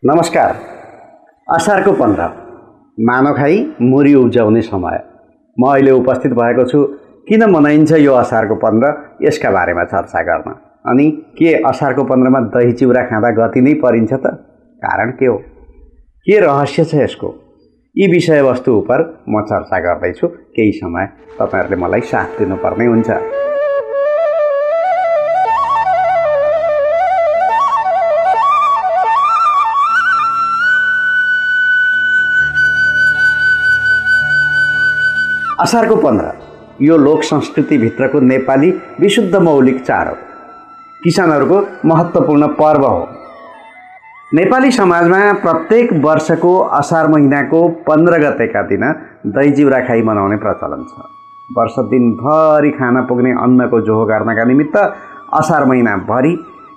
नमस्कार। असारको 15 मानव खाई मुरी उब्जाउने समय। म अहिले उपस्थित भएको छु किन मनाइन्छ यो असारको 15 यसका बारेमा चर्चा गर्न। अनि के असारको 15 मा दही चिउरा खाँदा गति नै परिन्छ त? कारण के हो? के रहस्य छ यसको? यी विषयवस्तु उपर म चर्चा गर्दैछु। केही समय तपाईहरुले मलाई साथ दिनुपर्ने हुन्छ। असारको 15 यो लोक संस्कृति भित्रको नेपाली विशुद्ध मौलिक चाड हो। किसानहरूको महत्त्वपूर्ण पर्व हो। नेपाली समाजमा प्रत्येक वर्षको असार महिनाको 15 गतेका दिन दही चिउरा खाई मनाउने प्रचलन छ। वर्ष दिनभरि खान पुग्ने अन्नको जोहो गर्नका निमित्त असार महिनाभरि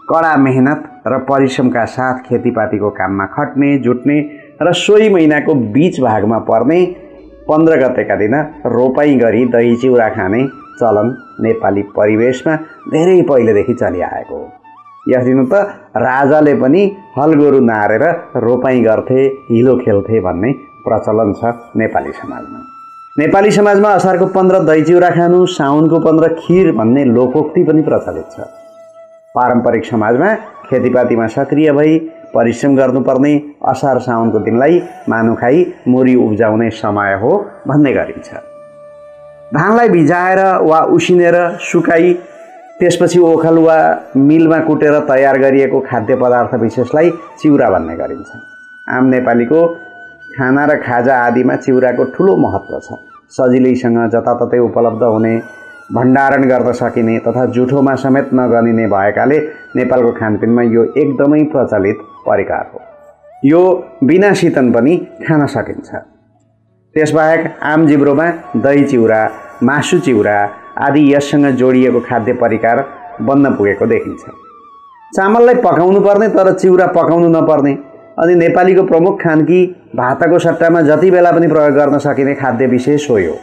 कडा मेहनत र परिश्रमका साथ खेतीपातीको काममा खट्ने जुट्ने र सोही महिनाको बीच भागमा पर्ने 15 गतेका दिन रोपाई गरी दही चिउरा खाने चलन नेपाली परिवेशमा धेरै पहिलेदेखि चलिआएको हो। यस दिन त राजाले पनि हलगोरु नारेर रोपाई गर्थे, हिलो खेल्थे भन्ने प्रचलन छ नेपाली समाजमा। नेपाली समाजमा असारको 15 दही चिउरा खानु, साउनको 15 खीर भन्ने लोकोक्ति पनि प्रचलित छ। पारम्परिक समाजमा खेतीपातीमा सक्रिय भई परिश्रम गर्नुपर्ने असार साउनको दिनलाई मानु खाई मुरी उब्जाउने समय हो भन्ने गरिन्छ। धानलाई भिजाएर वा उसिनेर सुकाई त्यसपछि ओखल वा मिलमा कुटेर तयार गरिएको खाद्य पदार्थ विशेषलाई चिउरा भन्ने गरिन्छ। आम नेपालीको खाना र खाजा आदिमा चिउराको ठूलो महत्त्व छ। सजिलैसँग जताततै उपलब्ध हुने, भण्डारण गर्न सकिने तथा जुठोमा समेत नगनिने भएकाले नेपालको खानपिनमा यो एकदमै प्रचलित परिकार हो। यो बिना शीतन पनि खान सकिन्छ। त्यसबाहेक आम जिब्रोमा दही चिउरा, मासु चिउरा आदि यससँग जोडिएको खाद्य परिकार बन्न पुगेको देखिन्छ। चामललाई पकाउनु पर्ने तर चिउरा पकाउनु नपर्ने अनि नेपालीको प्रमुख खानकी भातको सट्टामा जति बेला पनि प्रयोग गर्न सकिने खाद्य विशेष हो यो।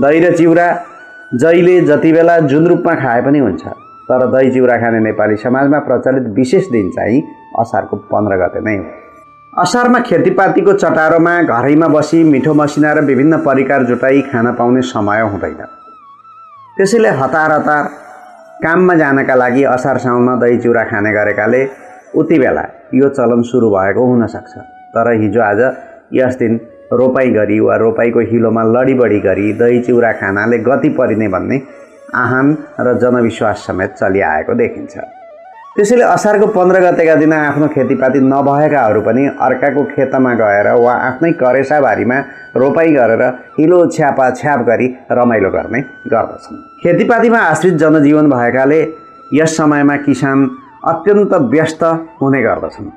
दही र चिउरा जहिले जति बेला जुन रूपमा खाए पनि हुन्छ, तर दही चिउरा खाने नेपाली समाजमा प्रचलित विशेष दिन चाहिँ असारको 15 गते नै हो। असारमा खेतीपातीको चटारोमा घरैमा बसी मिठो मसिना र विभिन्न परिकार जुटाई खान पाउने समय हुँदैन। त्यसैले हतार हतार काममा जानका लागि असार साउनमा दही चिउरा खाने गरेकाले उति बेला यो चलन सुरु भएको हुन सक्छ। तर हिजो आज यस दिन रोपाई गरी वा रोपाईको हिलोमा लडीबडी गरी दही चिउरा खानाले गति परिने भन्ने आहान र जनविश्वास समेत चलिआएको देखिन्छ। त्यसैले असारको 15 गतेका दिन आफ्नो खेतीपाती नभएकाहरू पनि अर्काको खेतमा गएर वा आफ्नै करेसाबारीमा रोपाई गरेर हिलो छ्यापाछ्याप गरी रमाइलो गर्ने गर्दछन्। खेतीपातीमा आश्रित जनजीवन भएकाले यस समयमा किसान अत्यन्त व्यस्त हुने गर्दछन्।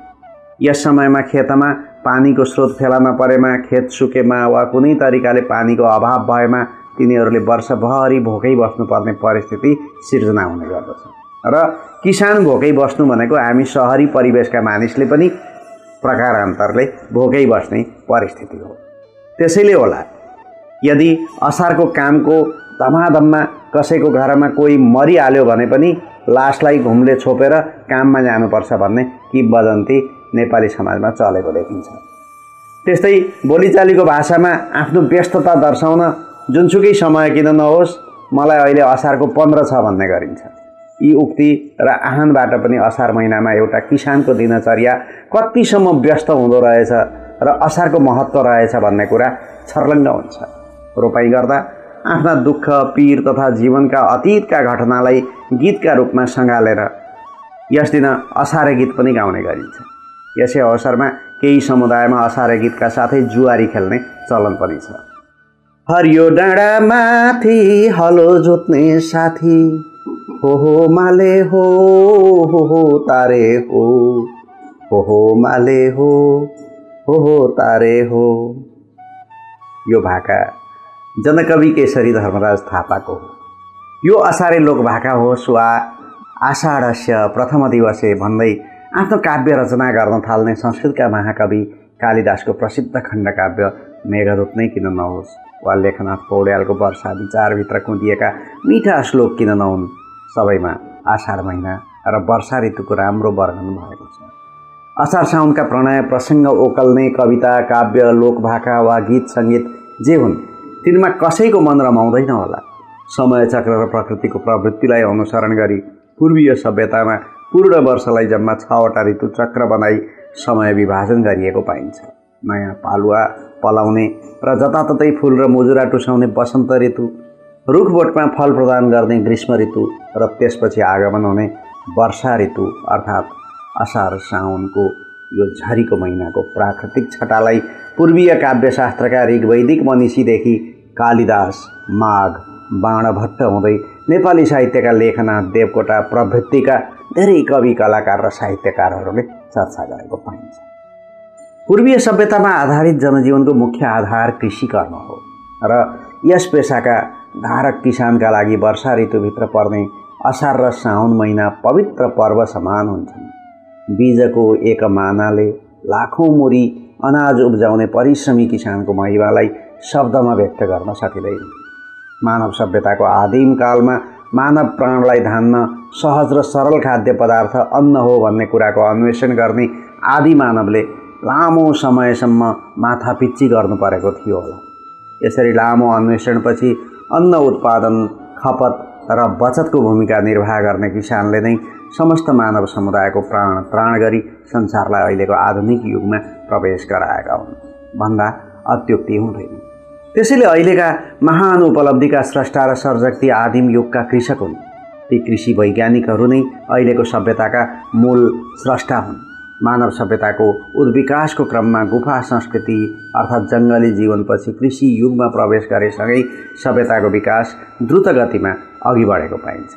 यस समयमा खेतमा पानीको स्रोत फेला नपरेमा, खेत सुकेमा वा कुनै तरिकाले पानीको अभाव भएमा तिनीहरूले वर्षभरि भोकै बस्नुपर्ने परिस्थिति सिर्जना हुने गर्दछ। र किसान भोकै बस्नु भनेको हामी सहरी परिवेशका मानिसले पनि प्रकारान्तरले भोकै बस्ने परिस्थिति हो। त्यसैले होला यदि असारको कामको धमाधममा कसैको घरमा कोही मरिहाल्यो भने पनि लासलाई घुमले छोपेर काममा जानुपर्छ भन्ने किंवदन्ती नेपाली समाजमा चलेको देखिन्छ। त्यस्तै बोलीचालीको भाषामा आफ्नो व्यस्तता दर्शाउन जुनसुकै समय किन नहोस् मलाई अहिले असारको 15 छ भन्ने गरिन्छ। यी उक्ति र आहानबाट पनि असार महिनामा एउटा किसानको दिनचर्या कतिसम्म व्यस्त हुँदो रहेछ र असारको महत्त्व रहेछ भन्ने कुरा छर्लङ्ग हुन्छ। रोपाई गर्दा आफ्ना दुःख पीर तथा जीवनका अतीतका घटनालाई गीतका रूपमा सँगालेर यस दिन असारे गीत पनि गाउने गरिन्छ। यसै अवसरमा केही समुदायमा असारे गीतका साथै जुवारी खेल्ने चलन पनि छ। हरियो डाँडा माथि हलो जोत्ने साथी, हो माले हो तारे हो माले हो तारे हो। यो भाका जनकवि केशरी धर्मराज थापाको हो। यो असारे लोक भाका होस् वा आषाढस्य प्रथम दिवसे भन्दै आफ्नो काव्य रचना गर्न थाल्ने संस्कृतका महाकवि कालिदासको प्रसिद्ध खण्डकाव्य मेघदूत नै किन नहोस् वा लेखनाथ पौड्यालको वर्षा विचारभित्र कुँदिएका मीठा श्लोक किन नहुन्, सबैमा आषाढ महिना र वर्षा ऋतुको राम्रो वर्णन भएको छ। असार साउनका प्रणय प्रसङ्ग ओकल्ने कविता काव्य लोकभाका वा गीत सङ्गीत जे हुन् तिनमा कसैको मन रमाउँदैन होला। समय चक्र र प्रकृतिको प्रवृत्तिलाई अनुसरण गरी पूर्वीय सभ्यतामा पूर्ण वर्षलाई जम्मा 6वटा ऋतु चक्र बनाई समय विभाजन गरिएको पाइन्छ। नयाँ पालुवा पलाउने र जताततै फुल र मुजुरा टुसाउने वसन्त ऋतु, रुखबोटमा फल प्रदान गर्ने ग्रीष्म ऋतु र त्यसपछि आगमन हुने वर्षा ऋतु अर्थात् असार साउनको यो झरीको महिनाको प्राकृतिक छटालाई पूर्वीय काव्यशास्त्रका ऋग्वैदिक मनीषीदेखि कालिदास, माघ, बाणभट्ट हुँदै नेपाली साहित्यका लेखनाथ, देवकोटा प्रभृतिका धेरै कवि, कलाकार र साहित्यकारहरूले चर्चा गरेको पाइन्छ। पूर्वीय सभ्यतामा आधारित जनजीवनको मुख्य आधार कृषि कर्म हो र यस पेसाका धारक किसानका लागि वर्षा ऋतुभित्र पर्ने असार र साउन महिना पवित्र पर्व समान हुन्छन्। बीजको एक मानाले लाखौँ मुरी अनाज उब्जाउने परिश्रमी किसानको महिमालाई शब्दमा व्यक्त गर्न सकिँदैन। मानव सभ्यताको आदिम कालमा मानव प्राणलाई धान्न सहज र सरल खाद्य पदार्थ अन्न हो भन्ने कुराको अन्वेषण गर्ने आदि मानवले लामो समयसम्म माथापिच्ची गर्नु परेको थियो होला। यसरी लामो अन्वेषणपछि अन्न उत्पादन, खपत र बचतको भूमिका निर्वाह गर्ने किसानले नै समस्त मानव समुदायको प्राण त्राण गरी संसारलाई अहिलेको आधुनिक युगमा प्रवेश गराएका हुन् भन्दा अत्युक्ति हुँदैन। त्यसैले अहिलेका महान उपलब्धिका स्रष्टा र सर्जक ती आदिम युगका कृषक हुन्। ती कृषि वैज्ञानिकहरू नै अहिलेको सभ्यताका मूल स्रष्टा हुन्। मानव सभ्यताको उद्विकासको क्रममा गुफा संस्कृति अर्थात् जङ्गली जीवनपछि कृषि युगमा प्रवेश गरेसँगै सभ्यताको विकास द्रुत गतिमा अघि बढेको पाइन्छ।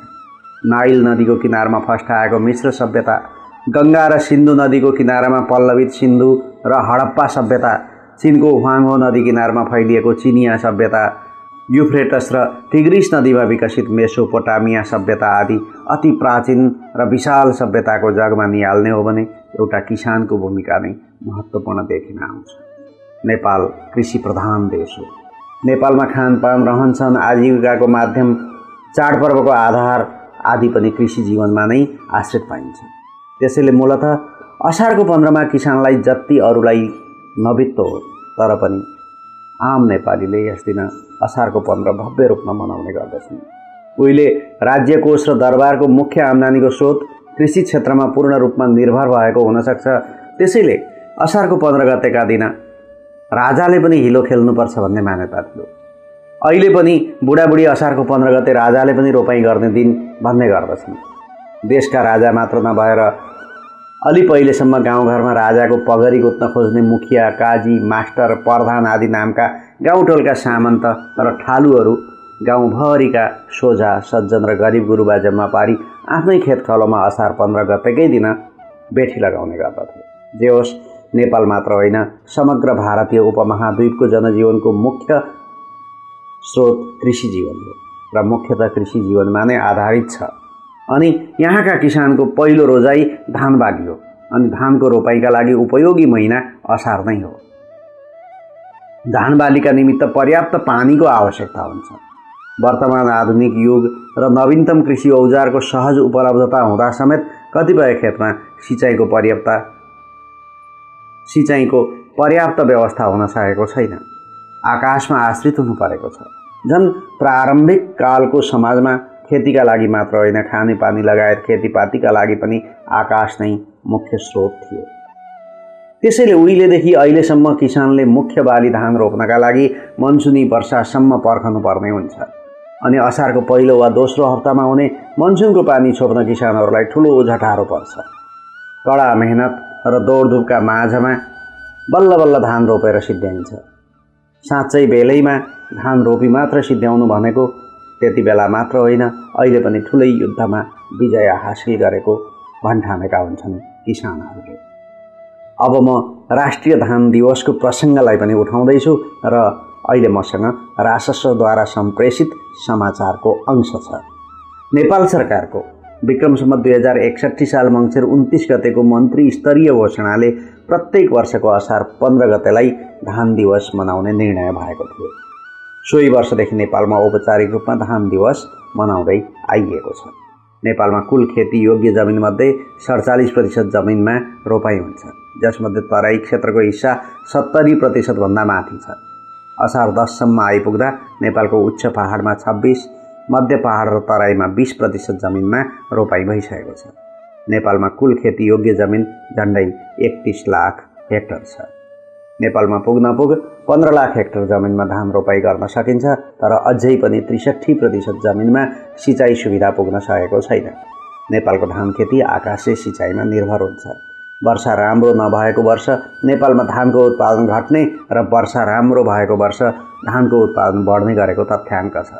नाइल नदीको किनारमा फस्टाएको मिश्र सभ्यता, गङ्गा र सिन्धु नदीको किनारामा पल्लवित सिन्धु र हडप्पा सभ्यता, चीनको ह्वाङहो नदी किनारमा फैलिएको चिनिया सभ्यता, युफ्रेटस र टिग्रिस नदीमा विकसित मेसोपोटामिया सभ्यता आदि अति प्राचीन र विशाल सभ्यताको जगमा निहाल्ने हो भने एउटा किसानको भूमिका नै महत्त्वपूर्ण देखिन आउँछ। नेपाल कृषि प्रधान देश हो। नेपालमा खानपान, रहनसहन, आजीविकाको माध्यम, चाडपर्वको आधार आदि पनि कृषि जीवनमा नै आश्रित पाइन्छ। त्यसैले मूलतः असारको 15मा किसानलाई जति अरूलाई नबित्तो हो, तर पनि आम नेपालीले यस दिन असारको 15 भव्य रूपमा मनाउने गर्दछन्। उहिले राज्य कोष र दरबारको मुख्य आम्दानीको स्रोत कृषि क्षेत्रमा पूर्ण रूपमा निर्भर भएको हुनसक्छ। त्यसैले असारको 15 गतेका दिन राजाले पनि हिलो खेल्नुपर्छ भन्ने मान्यता थियो। अहिले पनि बुढाबुढी असारको 15 गते राजाले पनि रोपाइँ गर्ने दिन भन्ने गर्दछन्। देशका राजा मात्र नभएर अलि पहिलेसम्म गाउँघरमा राजाको पगरी गुत्न खोज्ने मुखिया, काजी, मास्टर, प्रधान आदि नामका गाउँटोलका सामन्त र ठालुहरू गाउँभरिका सोझा सज्जन र गरिब गुरुबा जम्मा पारी आफ्नै खेत खलोमा असार 15 गतेकै दिन बेठी लगाउने गर्दथे। जे होस्, नेपाल मात्र होइन, समग्र भारतीय उपमहाद्वीपको जनजीवनको मुख्य स्रोत कृषि जीवन हो र मुख्यतः कृषि जीवनमा नै आधारित छ। अनि यहाँका किसानको पहिलो रोजाइ धान बाली हो अनि धानको रोपाइँका लागि उपयोगी महिना असार नै हो। धान बालीका निमित्त पर्याप्त पानीको आवश्यकता हुन्छ। वर्तमान आधुनिक युग र नवीनतम कृषि औजारको सहज उपलब्धता हुँदा समेत कतिपय खेतमा सिँचाइको पर्याप्त व्यवस्था हुन सकेको छैन। आकाशमा आश्रित हुनु परेको छ। झन् प्रारम्भिक कालको समाजमा खेतीका लागि मात्र होइन, खानेपानी लगायत खेतीपातीका लागि पनि आकाश नै मुख्य स्रोत थियो। त्यसैले उहिलेदेखि अहिलेसम्म किसानले मुख्य बाली धान रोप्नका लागि मनसुनी वर्षासम्म पर्खनु पर्ने हुन्छ। अनि असारको पहिलो वा दोस्रो हप्तामा हुने मनसुनको पानी छोप्न किसानहरूलाई ठुलो झटारो पर्छ। कडा मेहनत र दौडधुपका माझमा बल्ल बल्ल धान रोपेर सिद्ध्याइन्छ। साँच्चै बेलैमा धान रोपी मात्र सिद्ध्याउनु भनेको त्यति बेला मात्र होइन, अहिले पनि ठुलै युद्धमा विजय हासिल गरेको भन्ठानेका हुन्छन् किसानहरूले। अब म राष्ट्रिय धान दिवसको प्रसङ्गलाई पनि उठाउँदैछु र अहिले मसँग राजस्वद्वारा सम्प्रेषित समाचारको अंश छ। नेपाल सरकारको विक्रम सम्वत 2061 साल मङ्सिर 29 गतेको मन्त्री स्तरीय घोषणाले प्रत्येक वर्षको असार 15 गतेलाई धान दिवस मनाउने निर्णय भएको थियो। सोही वर्षदेखि नेपालमा औपचारिक रूपमा धान दिवस मनाउँदै आइएको छ। नेपालमा कुल खेती योग्य जमिनमध्ये 47% जमिनमा रोपाई हुन्छ, जसमध्ये तराई क्षेत्रको हिस्सा 70% भन्दा माथि छ। असार 10 सम्म आइपुग्दा नेपालको उच्च पहाडमा 26, मध्य पहाड र तराईमा 20% जमिनमा रोपाई भइसकेको छ। नेपालमा कुल खेती योग्य जमिन झन्डै 31 लाख हेक्टर छ। नेपालमा पुग्न 15 लाख हेक्टर जमिनमा धान रोपाई गर्न सकिन्छ, तर अझै पनि 63% जमिनमा सिँचाइ सुविधा पुग्न सकेको छैन। नेपालको धान खेती आकाशे सिँचाइमा निर्भर हुन्छ। वर्षा राम्रो नभएको वर्ष नेपालमा धानको उत्पादन घट्ने र वर्षा राम्रो भएको वर्ष धानको उत्पादन बढ्ने गरेको तथ्याङ्क छ।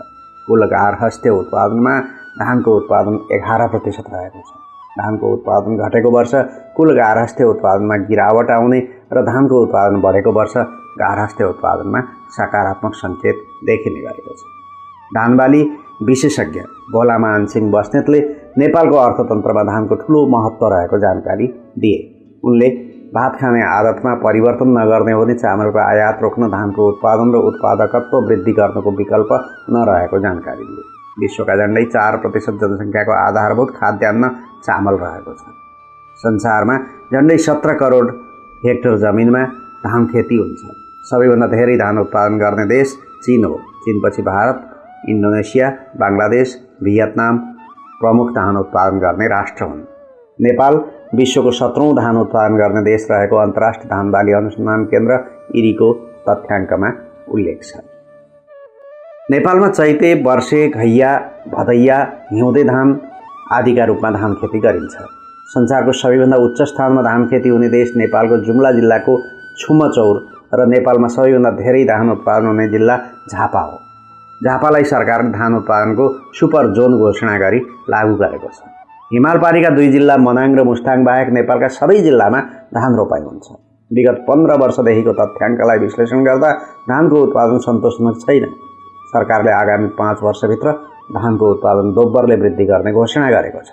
कुल गार्हस्थ्य उत्पादनमा धानको उत्पादन 11% रहेको छ। धानको उत्पादन घटेको वर्ष कुल गार्हस्थ्य उत्पादनमा गिरावट आउने र धानको उत्पादन बढेको वर्ष गार्हस्थ्य उत्पादनमा सकारात्मक सङ्केत देखिने गरेको छ। धानबाली विशेषज्ञ भोलामान सिंह बस्नेतले नेपालको अर्थतन्त्रमा धानको ठूलो महत्त्व रहेको जानकारी दिए। उनले भात खाने आदतमा परिवर्तन नगर्ने हो भने चामलको आयात रोक्न धानको उत्पादन र उत्पादकत्व वृद्धि गर्नको विकल्प नरहेको जानकारी दिए। विश्वका झन्डै 4% जनसङ्ख्याको आधारभूत खाद्यान्न चामल रहेको छ। संसारमा झन्डै 17 करोड हेक्टर जमिनमा धान खेती हुन्छ। सबैभन्दा धेरै धान उत्पादन गर्ने देश चीन हो। चीनपछि भारत, इन्डोनेसिया, बङ्गलादेश, भियतनाम प्रमुख धान उत्पादन गर्ने राष्ट्र हुन्। नेपाल विश्वको 17औं धान उत्पादन गर्ने देश रहेको अन्तर्राष्ट्रिय धान बाली अनुसन्धान केन्द्र इरीको तथ्याङ्कमा उल्लेख छ। नेपालमा चैते, वर्षे, घैया, भदैया, हिउँदे धान आदिका रूपमा धान खेती गरिन्छ। संसारको सबैभन्दा उच्च स्थानमा धान खेती हुने देश नेपालको जुम्ला जिल्लाको छुमचौर र नेपालमा सबैभन्दा धेरै धान उत्पादन हुने जिल्ला झापा हो। झापालाई सरकारले धान उत्पादनको सुपर जोन घोषणा गरी लागू गरेको छ। हिमालपारीका 2 जिल्ला मनाङ र मुस्ताङ बाहेक नेपालका सबै जिल्लामा धान रोपाई हुन्छ। विगत 15 वर्षदेखिको तथ्याङ्कलाई विश्लेषण गर्दा धानको उत्पादन सन्तोषजनक छैन। सरकारले आगामी 5 वर्षभित्र धानको उत्पादन दोब्बरले वृद्धि गर्ने घोषणा गरेको छ।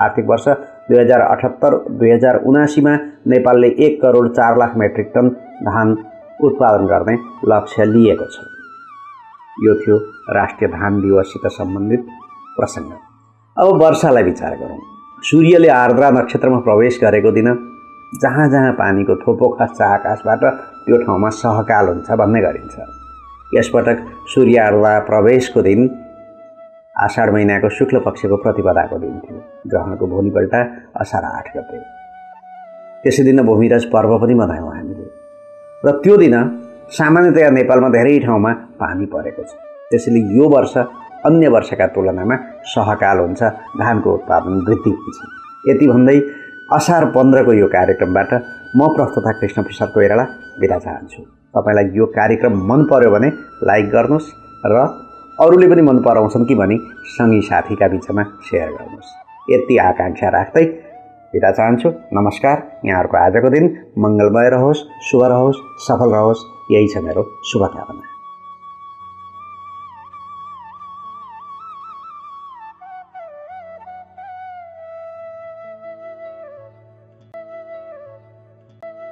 आर्थिक वर्ष 2078-2079 मा नेपालले 1 करोड 4 लाख मेट्रिक टन धान उत्पादन गर्ने लक्ष्य लिएको छ। यो थियो राष्ट्रिय धान दिवससित सम्बन्धित प्रसङ्ग। अब वर्षालाई विचार गरौँ। सूर्यले आर्द्रा नक्षत्रमा प्रवेश गरेको दिन जहाँ जहाँ पानीको थोपो खस्छ आकाशबाट त्यो ठाउँमा सहकाल हुन्छ भन्ने गरिन्छ। यसपटक सूर्य आर्द्रा प्रवेशको दिन आषाढ महिनाको शुक्ल पक्षको प्रतिपदाको दिन थियो। ग्रहणको भोलिपल्ट असार 8 गते। त्यसै दिन भूमिराज पर्व पनि मनायौँ हामीले। र त्यो दिन सामान्यतया नेपालमा धेरै ठाउँमा पानी परेको छ। त्यसैले यो वर्ष अन्य वर्षका तुलनामा सहकाल हुन्छ, धानको उत्पादन वृद्धि हुन्छ। यति भन्दै असार 15 को यो कार्यक्रमबाट म प्रस्तुता कृष्ण प्रसाद कोइराला बिदा चाहन्छु। तपाईलाई यो कार्यक्रम मन पर्यो भने लाइक गर्नुहोस् र अरूले पनि मन पराउँछन् कि भनी सँगै साथीका बीचमा सेयर गर्नुहोस्। यति आकांक्षा राख्दै बिदा चाहन्छु। नमस्कार। यहाँहरूको आजको दिन मङ्गलमय रहोस्, शुभ रहोस्, सफल रहोस्, यही छ मेरो शुभकामना।